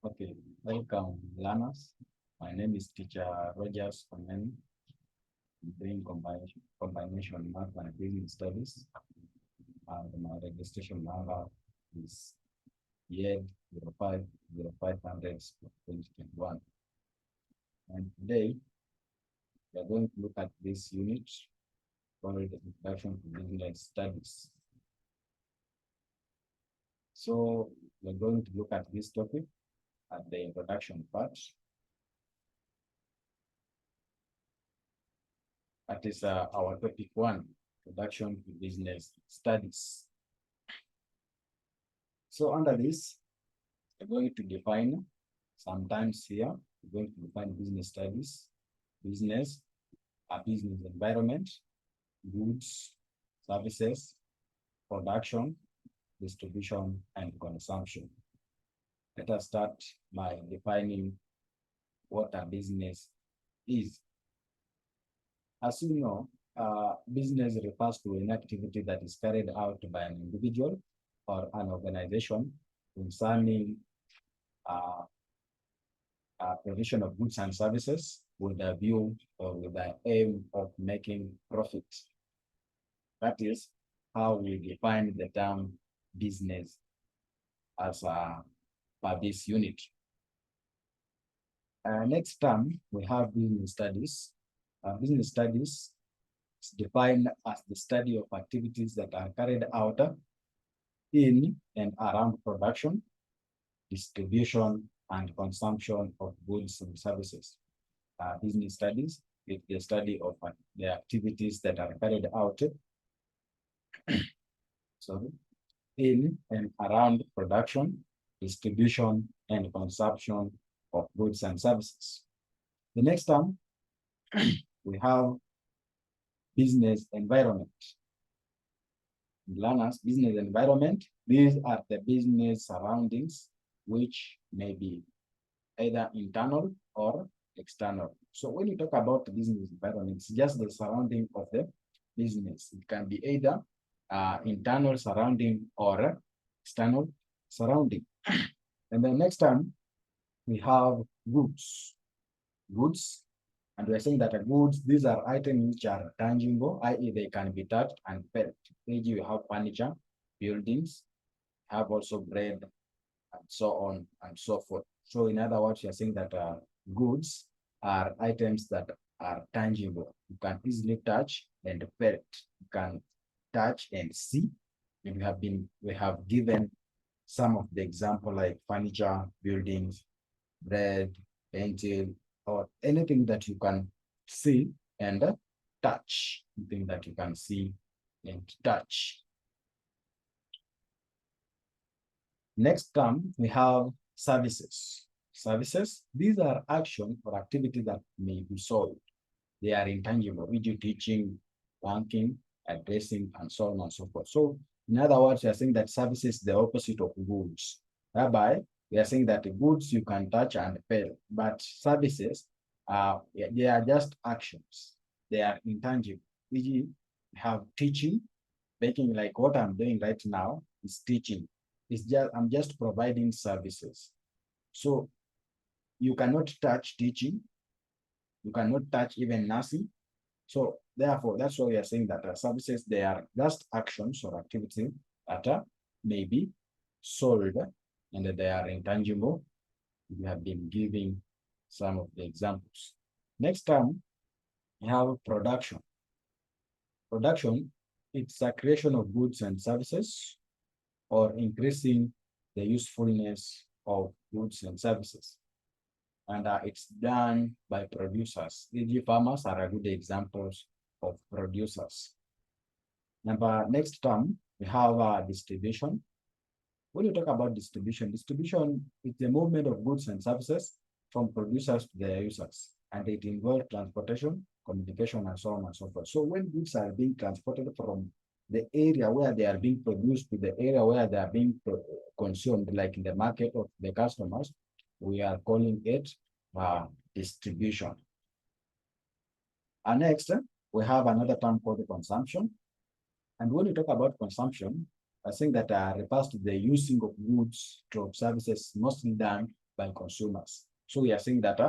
Okay, welcome learners. My name is Teacher Rogers Komen. I'm doing combination math and business studies. And my registration number is YED 050500 2021. And today we are going to look at this unit called Introduction to Business Studies. So we're going to look at this topic at the introduction part. That is our topic 1, Introduction to Business Studies. So under this, we're going to define sometimes here, we're going to define business studies, business, a business environment, goods, services, production, distribution, and consumption. Let us start by defining what a business is. As you know, business refers to an activity that is carried out by an individual or an organization concerning provision of goods and services with a view or with the aim of making profit. That is how we define the term business as per this unit. Next term, we have business studies. Business studies is defined as the study of activities that are carried out in and around production, distribution, and consumption of goods and services. Business studies is the study of the activities that are carried out in and around production, distribution, and consumption of goods and services. The next term, we have business environment. Learners, business environment, these are the business surroundings which may be either internal or external. So when you talk about business environment, it's just the surrounding of the business. It can be either internal surrounding or external surrounding. And then next time, we have goods. Goods, and we're saying that goods, these are items which are tangible, i.e. they can be touched and felt. E.g. you have furniture, buildings, have also bread, and so on and so forth. So in other words, you're saying that goods are items that are tangible. You can easily touch and felt. You can touch and see. And we have given some of the example like furniture, buildings, bread, pencil, or anything that you can see and touch. Anything that you can see and touch. Next term, we have services. Services, these are actions or activities that may be sold. They are intangible, e.g. teaching, banking, addressing, and so on and so forth. So in other words, we are saying that services is the opposite of goods. Whereby we are saying that the goods you can touch and feel, but services, they are just actions. They are intangible. E.g., we have teaching, making like what I'm doing right now is teaching. I'm just providing services. So you cannot touch teaching. You cannot touch even nursing. So therefore, that's why we are saying that services, they are just actions or activity that may be sold and they are intangible. We have been giving some of the examples. Next time, we have production. Production, it's a creation of goods and services or increasing the usefulness of goods and services. And it's done by producers. E.g. farmers are a good examples of producers. Next term, we have distribution. When you talk about distribution, distribution is the movement of goods and services from producers to their users, and it involves transportation, communication, and so on and so forth. So when goods are being transported from the area where they are being produced to the area where they are being consumed, like in the market of the customers, we are calling it distribution. And next, we have another term called consumption. And when we talk about consumption, I think that refers to the using of goods or services mostly done by consumers. So we are saying that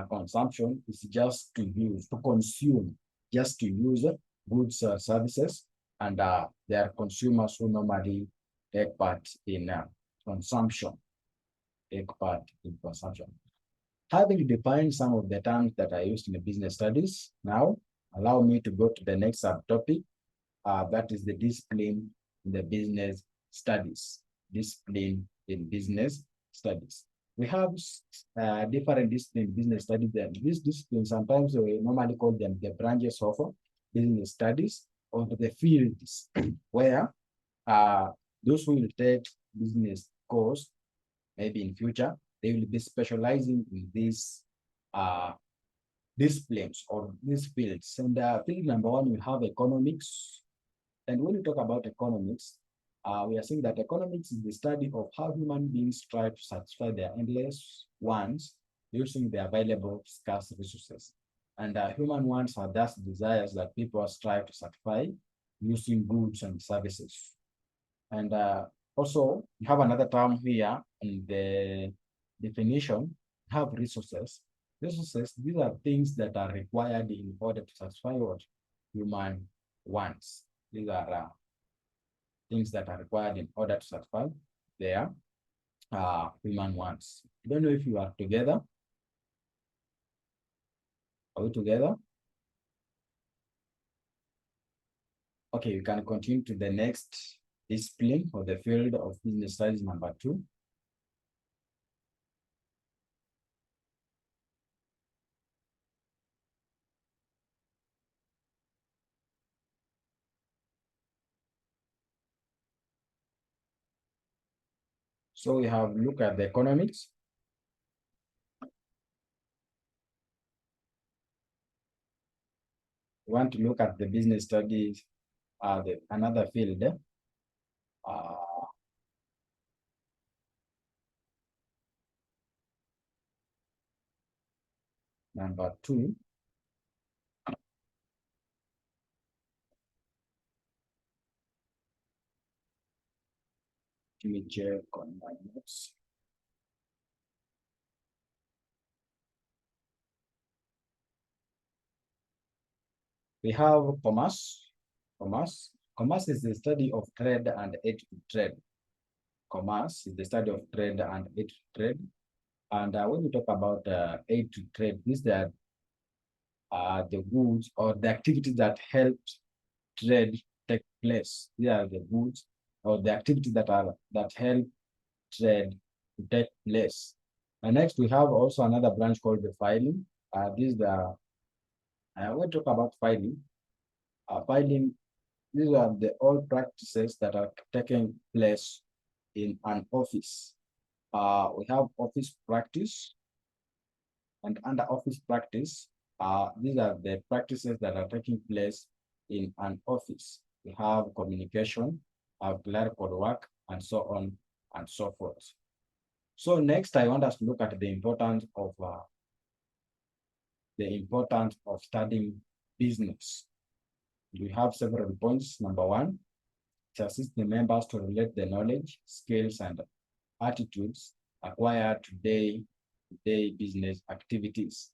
consumption is just to use, to consume, just to use goods or services, and there are consumers who normally take part in consumption, take part in consumption. Having defined some of the terms that are used in the business studies, now allow me to go to the next subtopic, that is the discipline in the business studies. Discipline in business studies. We have different disciplines in business studies. And these disciplines, sometimes we normally call them the branches of business studies or the fields where those who will take business course, maybe in future, they will be specializing in these disciplines or these fields. And field number one, we have economics. And when we talk about economics, we are saying that economics is the study of how human beings try to satisfy their endless wants using the available scarce resources. And human wants are thus desires that people strive to satisfy using goods and services. And also, we have another term here in the definition, have resources. Resources, these are things that are required in order to satisfy what human wants. These are things that are required in order to satisfy their human wants. I don't know if you are together. Are we together? Okay, you can continue to the next discipline or the field of business studies number 2. So we have looked at the economics. We want to look at the business studies, another field. Number 2. Let me check on my notes. We have commerce. Commerce is the study of trade and aid to trade. Commerce is the study of trade and aid to trade. And when we talk about aid to trade, these are the goods or the activities that help trade take place. These are the goods or the activities that help trade to take place. And next, we have also another branch called the filing. This is the when we talk about filing, these are the old practices that are taking place in an office. We have office practice, and under office practice, these are the practices that are taking place in an office. We have communication, have clerical work, and so on and so forth. So next, I want us to look at the importance of studying business. We have several points. Number 1, to assist the members to relate the knowledge, skills, and attitudes acquired today business activities.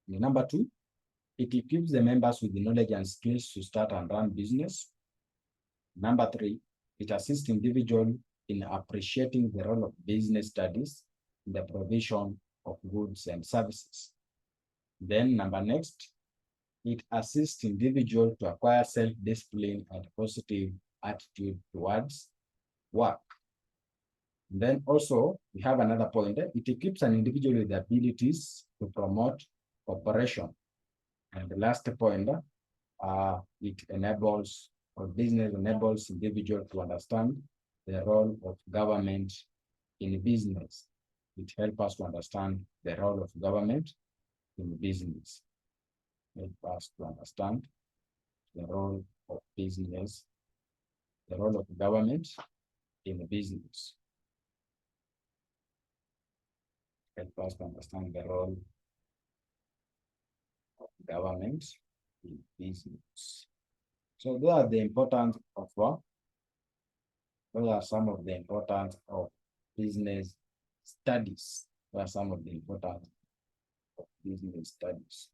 And number 2, it equips the members with the knowledge and skills to start and run business. Number 3, it assists individuals in appreciating the role of business studies in the provision of goods and services. Then next, it assists individuals to acquire self-discipline and positive attitude towards work. And then also, we have another point. It equips an individual with the abilities to promote cooperation. And the last point, it enables, or business enables individuals to understand the role of government in business. It helps us to understand the role of government in business. Help us to understand the role of business, the role of government in business. Help us to understand the role of government in business. So those are the importance of those are some of the importance of business Studies. What are some of the important business studies?